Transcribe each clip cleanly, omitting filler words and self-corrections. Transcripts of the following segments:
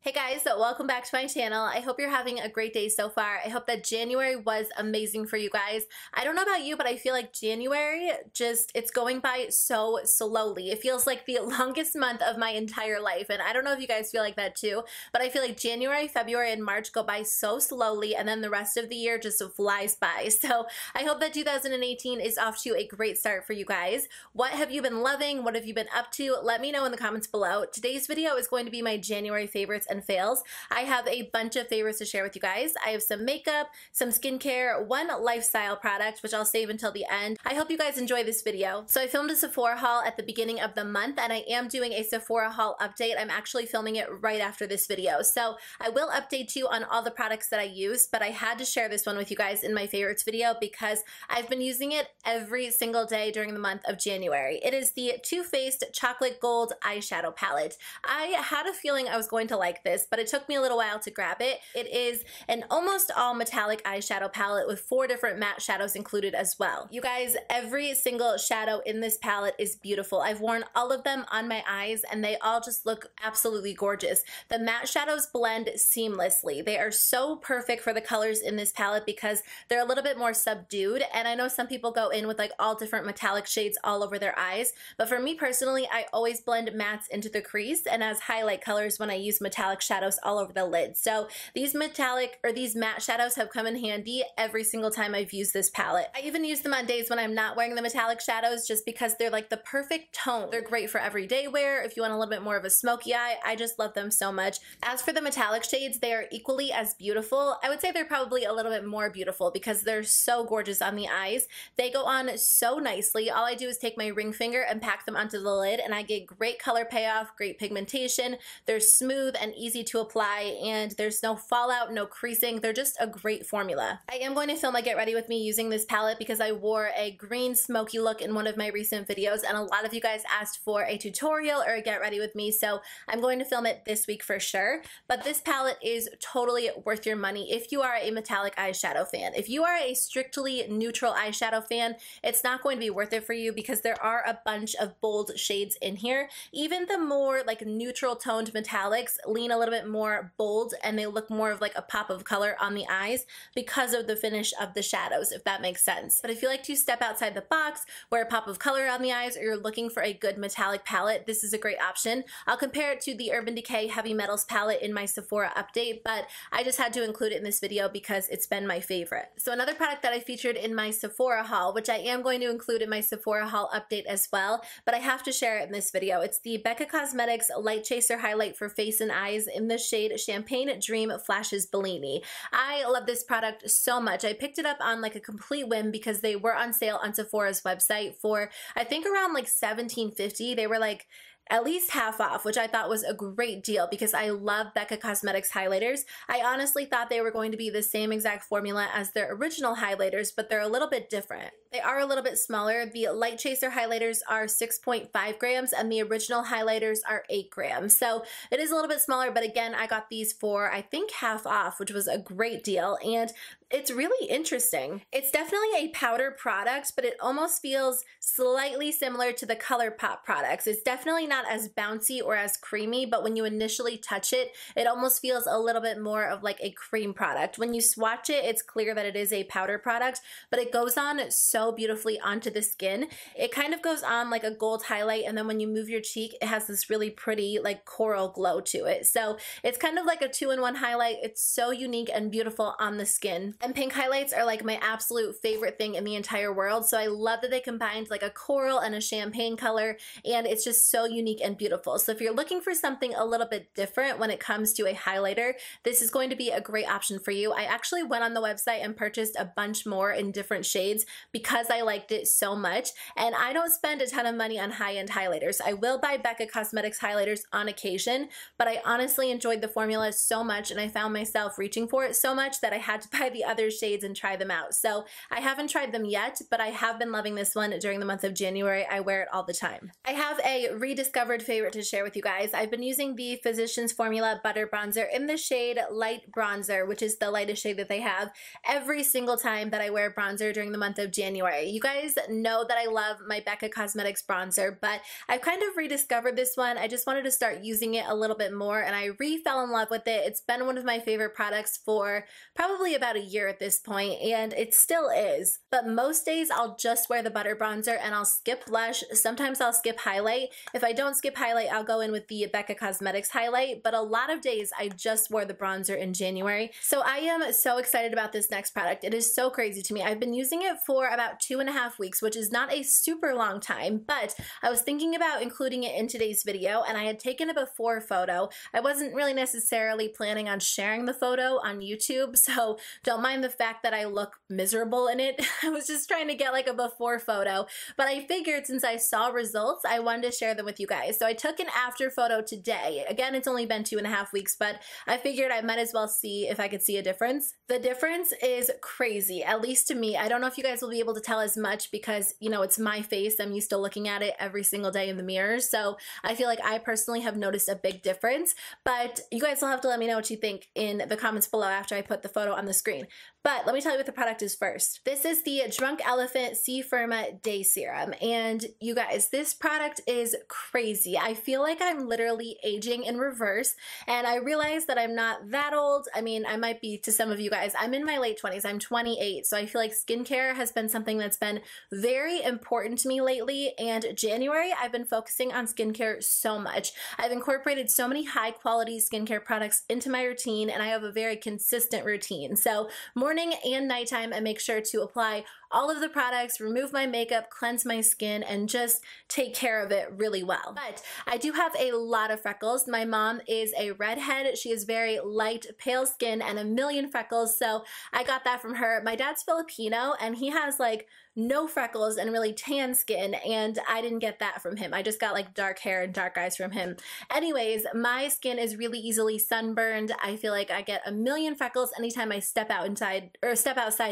Hey guys, so welcome back to my channel. I hope you're having a great day so far. I hope that January was amazing for you guys. I don't know about you, but I feel like January it's going by so slowly. It feels like the longest month of my entire life, and I don't know if you guys feel like that too, but I feel like January, February, and March go by so slowly, and then the rest of the year just flies by. So I hope that 2018 is off to a great start for you guys. What have you been loving? What have you been up to? Let me know in the comments below. Today's video is going to be my January favorites and fails. I have a bunch of favorites to share with you guys. I have some makeup, some skincare, one lifestyle product, which I'll save until the end. I hope you guys enjoy this video. So I filmed a Sephora haul at the beginning of the month, and I am doing a Sephora haul update. I'm actually filming it right after this video. So I will update you on all the products that I used, but I had to share this one with you guys in my favorites video because I've been using it every single day during the month of January. It is the Too Faced Chocolate Gold Eyeshadow Palette. I had a feeling I was going to like this, but it took me a little while to grab it. It is an almost all metallic eyeshadow palette with 4 different matte shadows included as well. You guys, every single shadow in this palette is beautiful. I've worn all of them on my eyes and they all just look absolutely gorgeous. The matte shadows blend seamlessly. They are so perfect for the colors in this palette because they're a little bit more subdued, and I know some people go in with like all different metallic shades all over their eyes, but for me personally, I always blend mattes into the crease and as highlight colors when I use metallic shadows all over the lid. So these matte shadows have come in handy every single time I've used this palette. I even use them on days when I'm not wearing the metallic shadows just because they're like the perfect tone. They're great for everyday wear. If you want a little bit more of a smoky eye, I just love them so much. As for the metallic shades, they are equally as beautiful. I would say they're probably a little bit more beautiful because they're so gorgeous on the eyes. They go on so nicely. All I do is take my ring finger and pack them onto the lid, and I get great color payoff, great pigmentation. They're smooth and easy to apply, and there's no fallout, no creasing. They're just a great formula. I am going to film a get ready with me using this palette because I wore a green smoky look in one of my recent videos, and a lot of you guys asked for a tutorial or a get ready with me, so I'm going to film it this week for sure. But this palette is totally worth your money if you are a metallic eyeshadow fan. If you are a strictly neutral eyeshadow fan, it's not going to be worth it for you because there are a bunch of bold shades in here. Even the more like neutral toned metallics lean a little bit more bold, and they look more of like a pop of color on the eyes because of the finish of the shadows, if that makes sense. But if you like to step outside the box, wear a pop of color on the eyes, or you're looking for a good metallic palette, this is a great option. I'll compare it to the Urban Decay Heavy Metals palette in my Sephora update, but I just had to include it in this video because it's been my favorite. So another product that I featured in my Sephora haul, which I am going to include in my Sephora haul update as well, but I have to share it in this video. It's the Becca Cosmetics Light Chaser Highlight for Face and Eyes in the shade Champagne Dream Flashes Bellini. I love this product so much. I picked it up on like a complete whim because they were on sale on Sephora's website for I think around like $17.50. They were like at least half off, which I thought was a great deal because I love Becca Cosmetics highlighters. I honestly thought they were going to be the same exact formula as their original highlighters, but they're a little bit different. They are a little bit smaller. The Light Chaser highlighters are 6.5 grams and the original highlighters are 8 grams. So it is a little bit smaller, but again, I got these for I think half off, which was a great deal. And it's really interesting. It's definitely a powder product, but it almost feels slightly similar to the ColourPop products. It's definitely not as bouncy or as creamy, but when you initially touch it, it almost feels a little bit more of like a cream product. When you swatch it, it's clear that it is a powder product, but it goes on so beautifully onto the skin. It kind of goes on like a gold highlight, and then when you move your cheek, it has this really pretty like coral glow to it. So it's kind of like a 2-in-1 highlight. It's so unique and beautiful on the skin. And pink highlights are like my absolute favorite thing in the entire world. So I love that they combined like a coral and a champagne color, and it's just so unique and beautiful. So if you're looking for something a little bit different when it comes to a highlighter, this is going to be a great option for you. I actually went on the website and purchased a bunch more in different shades because I liked it so much, and I don't spend a ton of money on high-end highlighters. I will buy Becca Cosmetics highlighters on occasion, but I honestly enjoyed the formula so much, and I found myself reaching for it so much that I had to buy the other shades and try them out. So I haven't tried them yet, but I have been loving this one during the month of January. I wear it all the time. I have a rediscovered rediscovered favorite to share with you guys. I've been using the Physicians Formula Butter Bronzer in the shade Light Bronzer, which is the lightest shade that they have, every single time that I wear bronzer during the month of January. You guys know that I love my Becca Cosmetics bronzer, but I've kind of rediscovered this one. I just wanted to start using it a little bit more, and I fell in love with it. It's been one of my favorite products for probably about a year at this point, and it still is. But most days I'll just wear the butter bronzer and I'll skip blush. Sometimes I'll skip highlight. If I don't skip highlight, I'll go in with the Becca Cosmetics highlight, but a lot of days I just wore the bronzer in January. So I am so excited about this next product. It is so crazy to me. I've been using it for about 2.5 weeks, which is not a super long time, but I was thinking about including it in today's video, and I had taken a before photo. I wasn't really necessarily planning on sharing the photo on YouTube, so don't mind the fact that I look miserable in it. I was just trying to get like a before photo, but I figured since I saw results, I wanted to share them with you guys. So I took an after photo today. Again, it's only been 2.5 weeks, but I figured I might as well see if I could see a difference. The difference is crazy, at least to me. I don't know if you guys will be able to tell as much because, you know, it's my face. I'm used to looking at it every single day in the mirror. So I feel like I personally have noticed a big difference, but you guys will have to let me know what you think in the comments below after I put the photo on the screen. But let me tell you what the product is first. This is the Drunk Elephant C-Firma Day Serum. And you guys, this product is crazy. I feel like I'm literally aging in reverse. And I realize that I'm not that old. I mean, I might be to some of you guys. I'm in my late 20s. I'm 28. So I feel like skincare has been something that's been very important to me lately. And January, I've been focusing on skincare so much. I've incorporated so many high quality skincare products into my routine, and I have a very consistent routine. So morning and nighttime, I make sure to apply all of the products, remove my makeup, cleanse my skin, and just take care of it really well. But I do have a lot of freckles. My mom is a redhead. She is very light, pale skin and a million freckles, so I got that from her. My dad's Filipino, and he has like no freckles and really tan skin, and I didn't get that from him. I just got like dark hair and dark eyes from him. Anyways, my skin is really easily sunburned. I feel like I get a million freckles anytime I step outside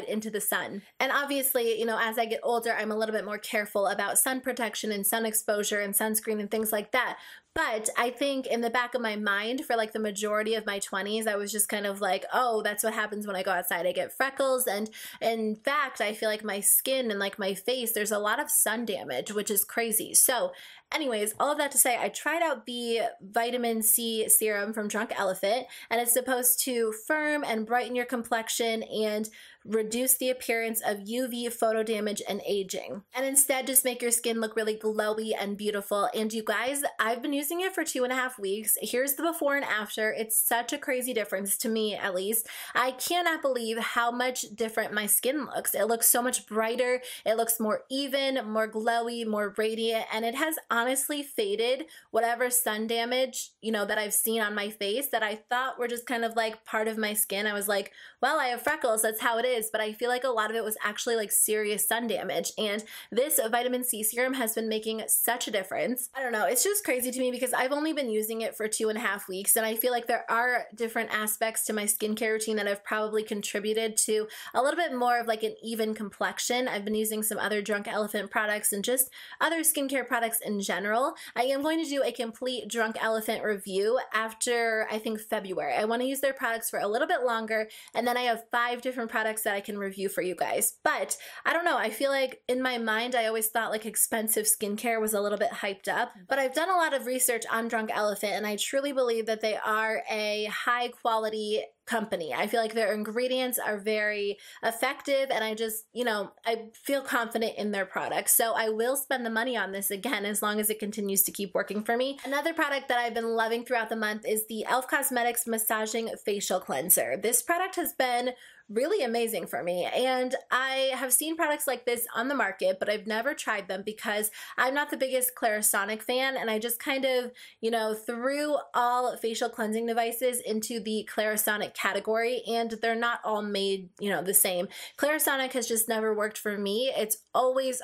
into the sun. And obviously, you know, as I get older, I'm a little bit more careful about sun protection and sun exposure and sunscreen and things like that. But I think in the back of my mind for like the majority of my 20s, I was just kind of like, oh, that's what happens when I go outside. I get freckles. And in fact, I feel like my skin and like my face, there's a lot of sun damage, which is crazy. So anyways, all of that to say, I tried out the vitamin C serum from Drunk Elephant, and it's supposed to firm and brighten your complexion and reduce the appearance of UV photo damage and aging, and instead just make your skin look really glowy and beautiful. And you guys, I've been using it for 2.5 weeks. Here's the before and after. It's such a crazy difference to me, at least. I cannot believe how much different my skin looks. It looks so much brighter. It looks more even, more glowy, more radiant, and it has honestly faded whatever sun damage, you know, that I've seen on my face that I thought were just kind of like part of my skin. I was like, well, I have freckles, that's how it is. But I feel like a lot of it was actually like serious sun damage. And this vitamin C serum has been making such a difference. I don't know, it's just crazy to me because I've only been using it for 2.5 weeks. And I feel like there are different aspects to my skincare routine that have probably contributed to a little bit more of like an even complexion. I've been using some other Drunk Elephant products and just other skincare products in general. I am going to do a complete Drunk Elephant review after, I think, February. I want to use their products for a little bit longer, and then I have 5 different products that I can review for you guys. But I don't know, I feel like in my mind, I always thought like expensive skincare was a little bit hyped up, but I've done a lot of research on Drunk Elephant, and I truly believe that they are a high quality company. I feel like their ingredients are very effective, and I just, you know, I feel confident in their products. So I will spend the money on this again as long as it continues to keep working for me. Another product that I've been loving throughout the month is the e.l.f. Cosmetics Massaging Facial Cleanser. This product has been really amazing for me, and I have seen products like this on the market, but I've never tried them because I'm not the biggest Clarisonic fan, and I just kind of, you know, threw all facial cleansing devices into the Clarisonic category, and they're not all made, you know, the same. Clarisonic has just never worked for me. It's always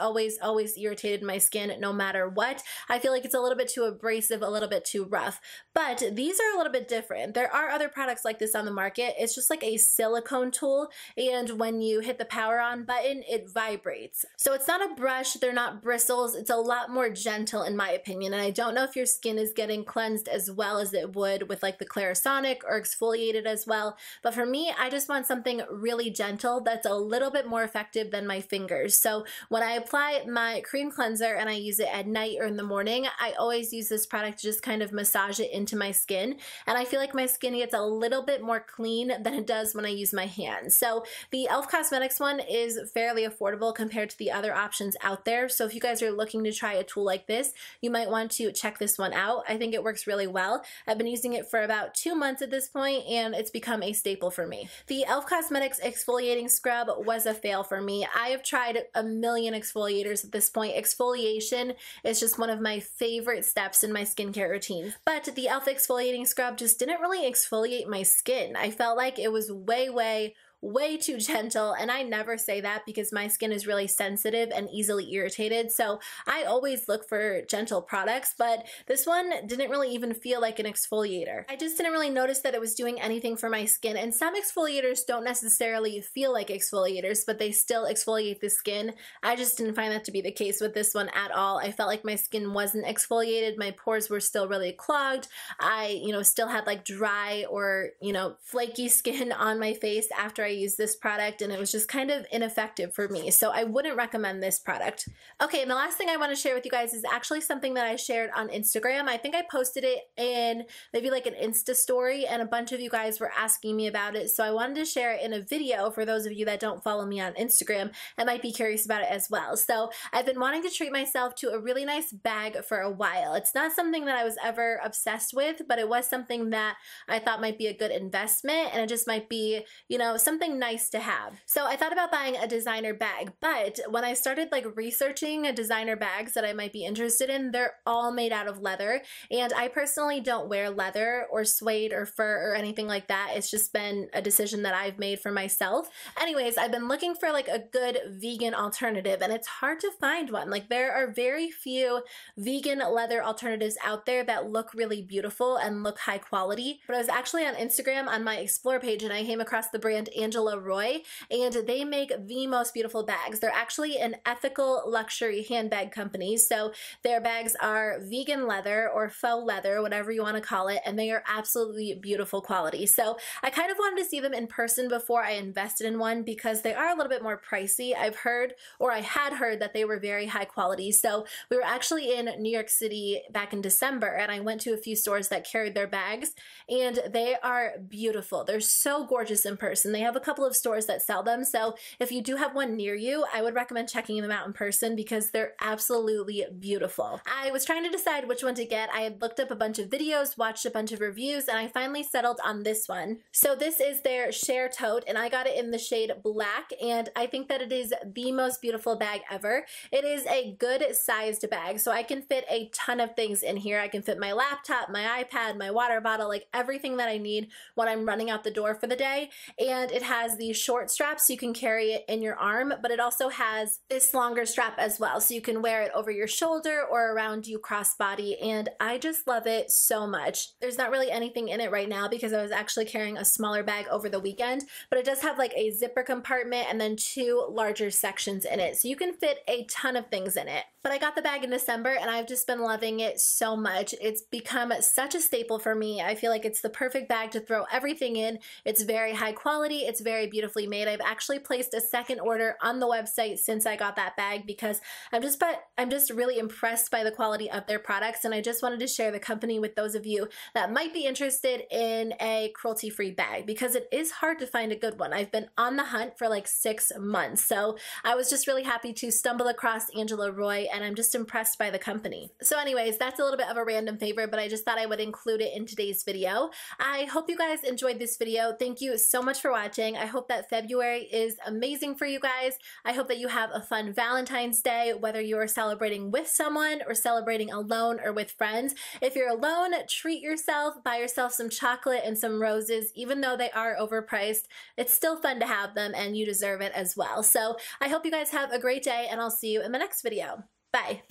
irritated my skin no matter what. I feel like it's a little bit too abrasive, a little bit too rough, but these are a little bit different. There are other products like this on the market. It's just like a silicone tool tool, and when you hit the power on button, it vibrates. So it's not a brush, they're not bristles, it's a lot more gentle in my opinion, and I don't know if your skin is getting cleansed as well as it would with like the Clarisonic or exfoliated as well, but for me, I just want something really gentle that's a little bit more effective than my fingers. So when I apply my cream cleanser and I use it at night or in the morning, I always use this product to just kind of massage it into my skin, and I feel like my skin gets a little bit more clean than it does when I use my hands. So the e.l.f. Cosmetics one is fairly affordable compared to the other options out there, so if you guys are looking to try a tool like this, you might want to check this one out. I think it works really well. I've been using it for about 2 months at this point, and it's become a staple for me. The e.l.f. Cosmetics Exfoliating Scrub was a fail for me. I have tried a million exfoliators at this point. Exfoliation is just one of my favorite steps in my skincare routine, but the e.l.f. Exfoliating Scrub just didn't really exfoliate my skin. I felt like it was way too gentle, and I never say that because my skin is really sensitive and easily irritated, so I always look for gentle products, but this one didn't really even feel like an exfoliator. I just didn't really notice that it was doing anything for my skin, and some exfoliators don't necessarily feel like exfoliators, but they still exfoliate the skin. I just didn't find that to be the case with this one at all. I felt like my skin wasn't exfoliated, my pores were still really clogged, I, still had like dry or, flaky skin on my face after I used this product, and it was just kind of ineffective for me, so I wouldn't recommend this product. Okay, and the last thing I want to share with you guys is actually something that I shared on Instagram. I think I posted it in maybe like an Insta story, and a bunch of you guys were asking me about it, so I wanted to share it in a video for those of you that don't follow me on Instagram and might be curious about it as well. So I've been wanting to treat myself to a really nice bag for a while. It's not something that I was ever obsessed with, but it was something that I thought might be a good investment, and it just might be, something nice to have. So I thought about buying a designer bag, but when I started like researching designer bags that I might be interested in, they're all made out of leather, and I personally don't wear leather or suede or fur or anything like that. It's just been a decision that I've made for myself. Anyways, I've been looking for like a good vegan alternative, and it's hard to find one. Like there are very few vegan leather alternatives out there that look really beautiful and look high quality, but I was actually on Instagram on my explore page, and I came across the brand Angela Roy, and they make the most beautiful bags. They're actually an ethical luxury handbag company, so their bags are vegan leather or faux leather, whatever you want to call it, and they are absolutely beautiful quality. So I kind of wanted to see them in person before I invested in one because they are a little bit more pricey. I've heard, or I had heard, that they were very high quality. So we were actually in New York City back in December, and I went to a few stores that carried their bags, and they are beautiful. They're so gorgeous in person. They have a couple of stores that sell them, so if you do have one near you, I would recommend checking them out in person because they're absolutely beautiful. I was trying to decide which one to get. I had looked up a bunch of videos, watched a bunch of reviews, and I finally settled on this one. So this is their Cher Tote, and I got it in the shade black, and I think that it is the most beautiful bag ever. It is a good sized bag, so I can fit a ton of things in here. I can fit my laptop, my iPad, my water bottle, like everything that I need when I'm running out the door for the day, and it has these short straps so you can carry it in your arm, but it also has this longer strap as well, so you can wear it over your shoulder or around you crossbody, and I just love it so much. There's not really anything in it right now because I was actually carrying a smaller bag over the weekend, but it does have like a zipper compartment and then 2 larger sections in it, so you can fit a ton of things in it. But I got the bag in December, and I've just been loving it so much. It's become such a staple for me. I feel like it's the perfect bag to throw everything in. It's very high quality, it's very beautifully made. I've actually placed a second order on the website since I got that bag because I'm just really impressed by the quality of their products, and I just wanted to share the company with those of you that might be interested in a cruelty-free bag because it is hard to find a good one. I've been on the hunt for like 6 months, so I was just really happy to stumble across Angela Roy, and I'm just impressed by the company. So anyways, that's a little bit of a random favorite, but I just thought I would include it in today's video. I hope you guys enjoyed this video. Thank you so much for watching. I hope that February is amazing for you guys. I hope that you have a fun Valentine's Day, whether you are celebrating with someone or celebrating alone or with friends. If you're alone, treat yourself, buy yourself some chocolate and some roses. Even though they are overpriced, it's still fun to have them, and you deserve it as well. So I hope you guys have a great day, and I'll see you in the next video. Bye.